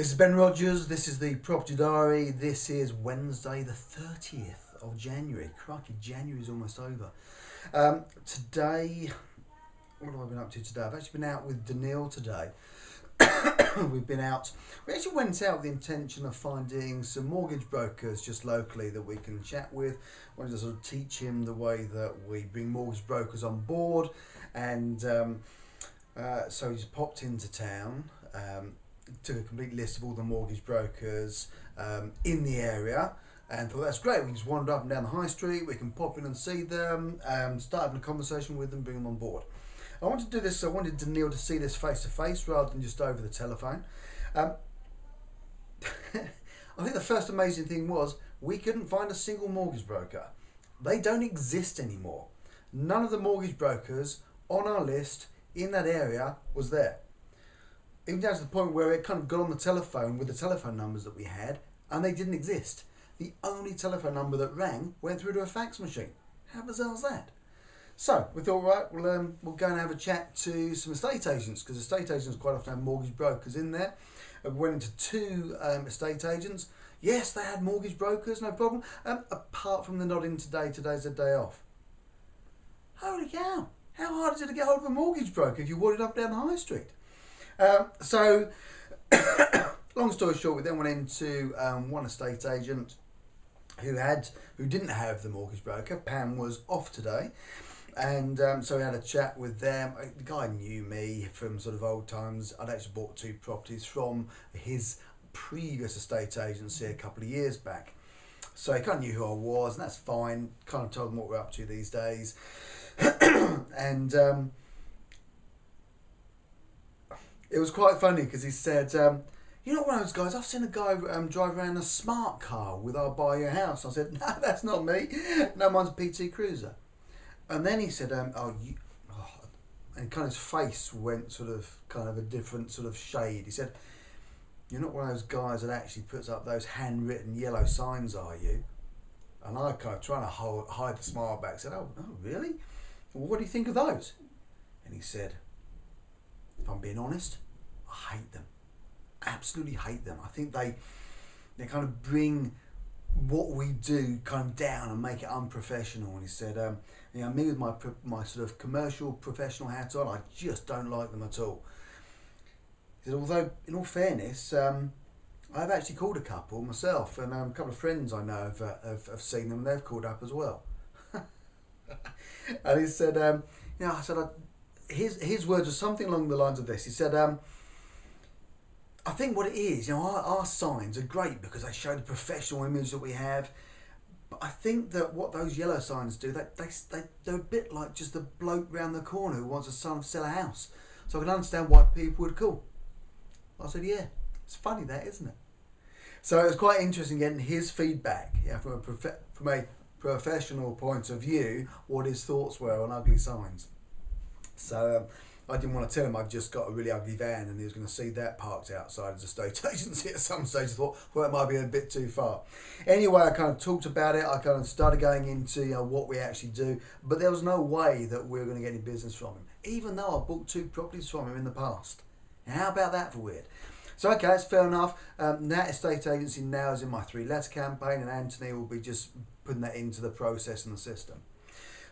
This is Ben Rogers, this is the Property Diary, this is Wednesday the 30th of January. Crikey, January's almost over. Today, what have I been up to today? I've actually been out with Dyneal today. We actually went out with the intention of finding some mortgage brokers just locally that we can chat with. I wanted to sort of teach him the way that we bring mortgage brokers on board, and so he's popped into town. Took a complete list of all the mortgage brokers in the area, and thought that's great. We can just wander up and down the high street, we can pop in and see them, start having a conversation with them, bring them on board. I wanted to do this, so I wanted Dyneal to see this face to face rather than just over the telephone. I think the first amazing thing was we couldn't find a single mortgage broker. They don't exist anymore. None of the mortgage brokers on our list in that area was there. Even down to the point where it kind of got on the telephone with the telephone numbers that we had, and they didn't exist. The only telephone number that rang went through to a fax machine. How bizarre is that? So we thought, right, we'll go and have a chat to some estate agents, because estate agents quite often have mortgage brokers in there. We went into two estate agents. Yes, they had mortgage brokers, no problem. Apart from the not in today, today's a day off. Holy cow! How hard is it to get hold of a mortgage broker if you wandered up down the high street? So, long story short, we then went into one estate agent who didn't have the mortgage broker. Pam was off today, and so we had a chat with them. The guy knew me from sort of old times. I'd actually bought two properties from his previous estate agency a couple of years back, so he kind of knew who I was, and that's fine. Kind of told him what we're up to these days, and it was quite funny because he said, "You're not one of those guys. I've seen a guy drive around a smart car with I'll buy your house." I said, "No, that's not me. No, mine's a PT Cruiser." And then he said, and kind of his face went sort of kind of a different sort of shade. He said, "You're not one of those guys that actually puts up those handwritten yellow signs, are you?" And I kind of trying to hide the smile back, said, "Oh, really? Well, what do you think of those?" And he said, "If I'm being honest, I hate them. Absolutely hate them. I think they kind of bring what we do kind of down and make it unprofessional." And he said, me with my sort of commercial professional hat on, I just don't like them at all." He said, although in all fairness, I've actually called a couple myself, and a couple of friends I know have seen them, and they've called up as well. And he said, I said, his words were something along the lines of this. He said, "I think what it is, our signs are great because they show the professional image that we have. But I think that what those yellow signs do, they're a bit like just the bloke round the corner who wants to sell a house. So I can understand why people would call." I said, "Yeah, it's funny that, isn't it?" So it was quite interesting getting his feedback, from a professional point of view, what his thoughts were on ugly signs. So I didn't want to tell him I've just got a really ugly van and he was going to see that parked outside his estate agency at some stage. I thought, well, that might be a bit too far. Anyway, I kind of talked about it. I kind of started going into what we actually do, but there was no way that we were going to get any business from him, even though I bought two properties from him in the past. Now, how about that for weird? So, okay, that's fair enough. That estate agency now is in my 3 Lets campaign, and Anthony will be just putting that into the process and the system.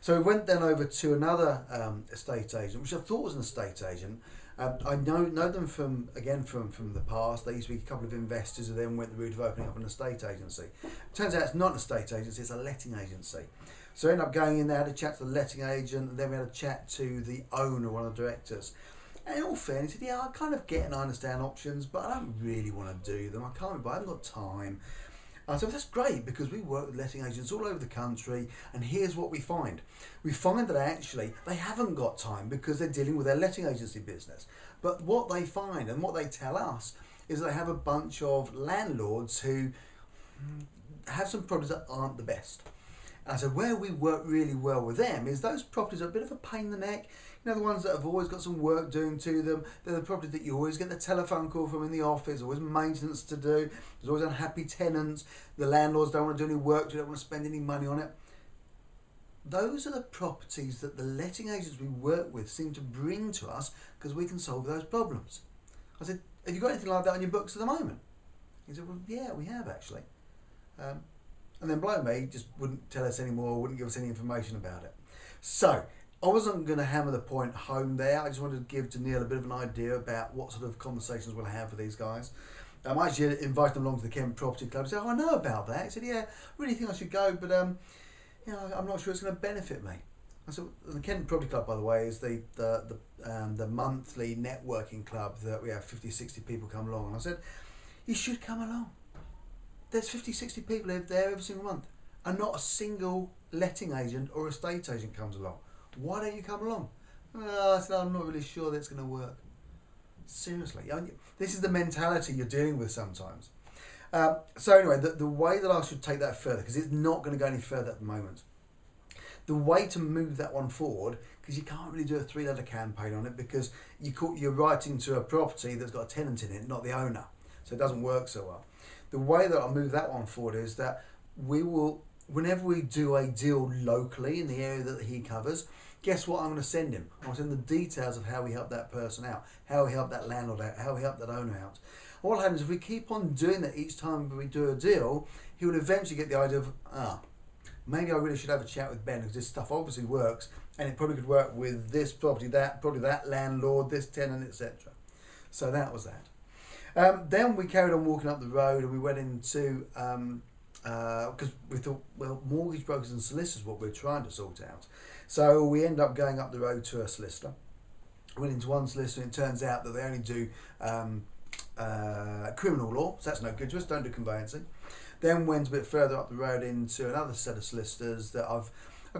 So we went then over to another estate agent, which I thought was an estate agent. I know them from the past. They used to be a couple of investors who then went the route of opening up an estate agency. Turns out it's not an estate agency, it's a letting agency. So I ended up going in there, had a chat to the letting agent, and then we had a chat to the owner, one of the directors. And in all fairness, he said, "Yeah, I kind of get and I understand options, but I don't really want to do them. I can't, but I haven't got time." I said, "That's great, because we work with letting agents all over the country, and here's what we find. We find that actually they haven't got time because they're dealing with their letting agency business. But what they find and what they tell us is they have a bunch of landlords who have some properties that aren't the best." And I said, where we work really well with them is those properties are a bit of a pain in the neck. The ones that have always got some work doing to them. They're the property that you always get the telephone call from in the office, always maintenance to do. There's always unhappy tenants. The landlords don't want to do any work, they don't want to spend any money on it. Those are the properties that the letting agents we work with seem to bring to us because we can solve those problems. I said, have you got anything like that on your books at the moment? He said, well, yeah, we have actually. And then blow me, just wouldn't tell us any more, wouldn't give us any information about it. So I wasn't going to hammer the point home there. I just wanted to give Dyneal a bit of an idea about what sort of conversations we'll have with these guys. I actually invited them along to the Kent Property Club. I said, oh, I know about that. He said, yeah, I really think I should go, but you know, I'm not sure it's going to benefit me. I said, the Kent Property Club, by the way, is the monthly networking club that we have 50, 60 people come along. And I said, you should come along. There's 50, 60 people there every single month, and not a single letting agent or estate agent comes along. Why don't you come along? I said, I'm not really sure that's going to work. Seriously, this is the mentality you're dealing with sometimes. So anyway, the way that I should take that further, because it's not going to go any further at the moment, the way to move that one forward, because you can't really do a 3-letter campaign on it, because you're writing to a property that's got a tenant in it, not the owner, so it doesn't work so well. The way that I'll move that one forward is that we will, whenever we do a deal locally in the area that he covers, guess what I'm going to send him? I'm going to send the details of how we help that person out, how we help that landlord out, how we help that owner out. What happens if we keep on doing that each time we do a deal, he will eventually get the idea of, maybe I really should have a chat with Ben, because this stuff obviously works, and it probably could work with this property, probably that landlord, this tenant, etc. So that was that. Then we carried on walking up the road, and we went into, because we thought, well, mortgage brokers and solicitors, what we're trying to sort out. So we end up going up the road to a solicitor. Went into one solicitor, and it turns out that they only do criminal law, so that's no good to us, don't do conveyancing. Then went a bit further up the road into another set of solicitors that I've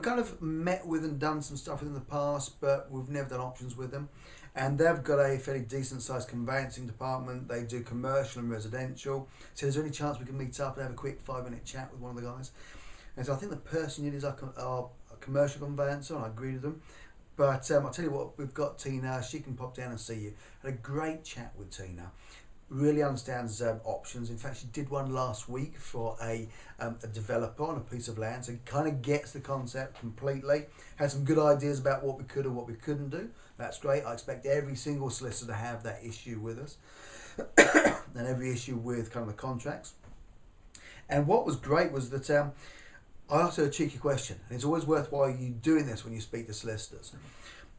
kind of met with and done some stuff with in the past, but we've never done options with them. And they've got a fairly decent sized conveyancing department. They do commercial and residential. So there's any chance we can meet up and have a quick 5-minute chat with one of the guys. And so I think the person you need is our commercial conveyancer, and I agreed with them. But I'll tell you what, we've got Tina. She can pop down and see you. Had a great chat with Tina. Really understands options. In fact, she did one last week for a developer on a piece of land, so kind of gets the concept completely. Had some good ideas about what we could and what we couldn't do. That's great. I expect every single solicitor to have that issue with us, and every issue with kind of the contracts. And what was great was that I asked her a cheeky question, and it's always worthwhile you doing this when you speak to solicitors.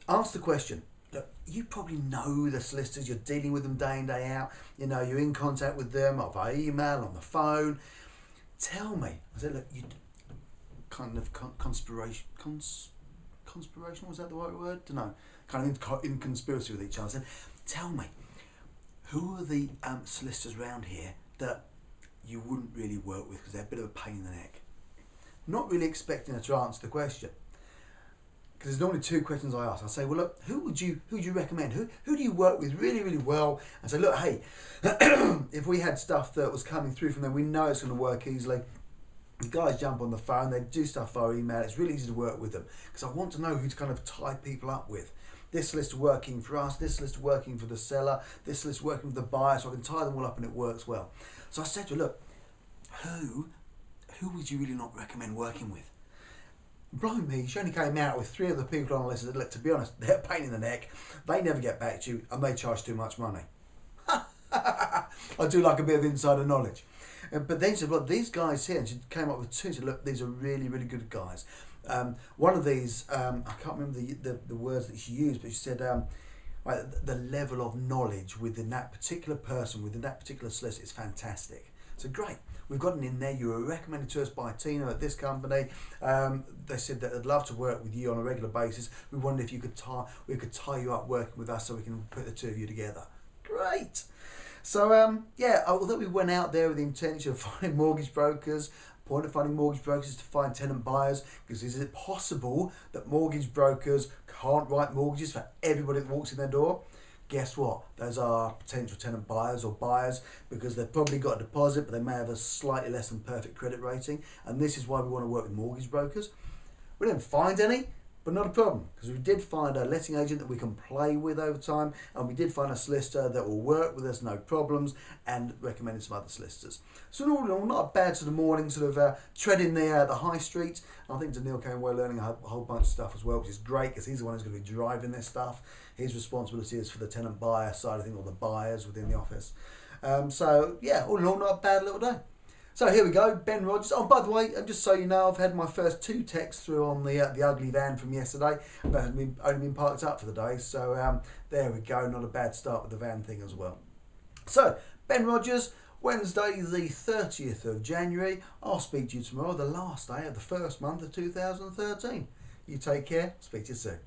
Ask the question. Look, you probably know the solicitors, you're dealing with them day in, day out, you know, you're in contact with them via email, on the phone. Tell me. I said, look, you kind of conspiration, was that the right word? Don't know. Kind of in conspiracy with each other. I said, tell me, who are the solicitors around here that you wouldn't really work with because they're a bit of a pain in the neck? Not really expecting her to answer the question. Because there's normally 2 questions I ask. I say, well, look, who would you recommend? Who do you work with really, really well? And say, look, hey, if we had stuff that was coming through from them, we know it's going to work easily. The guys jump on the phone, they do stuff via email. It's really easy to work with them. Because I want to know who to kind of tie people up with. This list working for us, this list working for the seller, this list working for the buyer, so I can tie them all up and it works well. So I said to her, look, who would you really not recommend working with? Blimey, she only came out with 3 other people on the list that, look, to be honest, they're a pain in the neck. They never get back to you and they charge too much money. I do like a bit of insider knowledge. But then she said, look, these guys here, and she came up with 2. She said, look, these are really, really good guys. One of these, I can't remember the words that she used, but she said the level of knowledge within that particular person, within that particular solicitor is fantastic. So great. We've gotten in there. You were recommended to us by Tina at this company. They said that they'd love to work with you on a regular basis. We wondered if we could tie you up working with us so we can put the 2 of you together. Great. So yeah, although we went out there with the intention of finding mortgage brokers, point of finding mortgage brokers is to find tenant buyers, because is it possible that mortgage brokers can't write mortgages for everybody that walks in their door? Guess what? Those are potential tenant buyers or buyers, because they've probably got a deposit, but they may have a slightly less than perfect credit rating. And this is why we want to work with mortgage brokers. We didn't find any, But not a problem, because we did find a letting agent that we can play with over time, and we did find a solicitor that will work with us, no problems, and recommended some other solicitors. So all in all, not a bad sort of morning, sort of treading the high street. And I think Dyneal came away learning a whole bunch of stuff as well, which is great, because he's the one who's going to be driving this stuff. His responsibility is for the tenant buyer side of things, or the buyers within the office. So yeah, all in all, not a bad little day. So here we go, Ben Rogers. Oh, by the way, just so you know, I've had my first 2 texts through on the ugly van from yesterday. That has only been parked up for the day. So there we go, not a bad start with the van thing as well. So, Ben Rogers, Wednesday the 30th of January. I'll speak to you tomorrow, the last day of the first month of 2013. You take care, speak to you soon.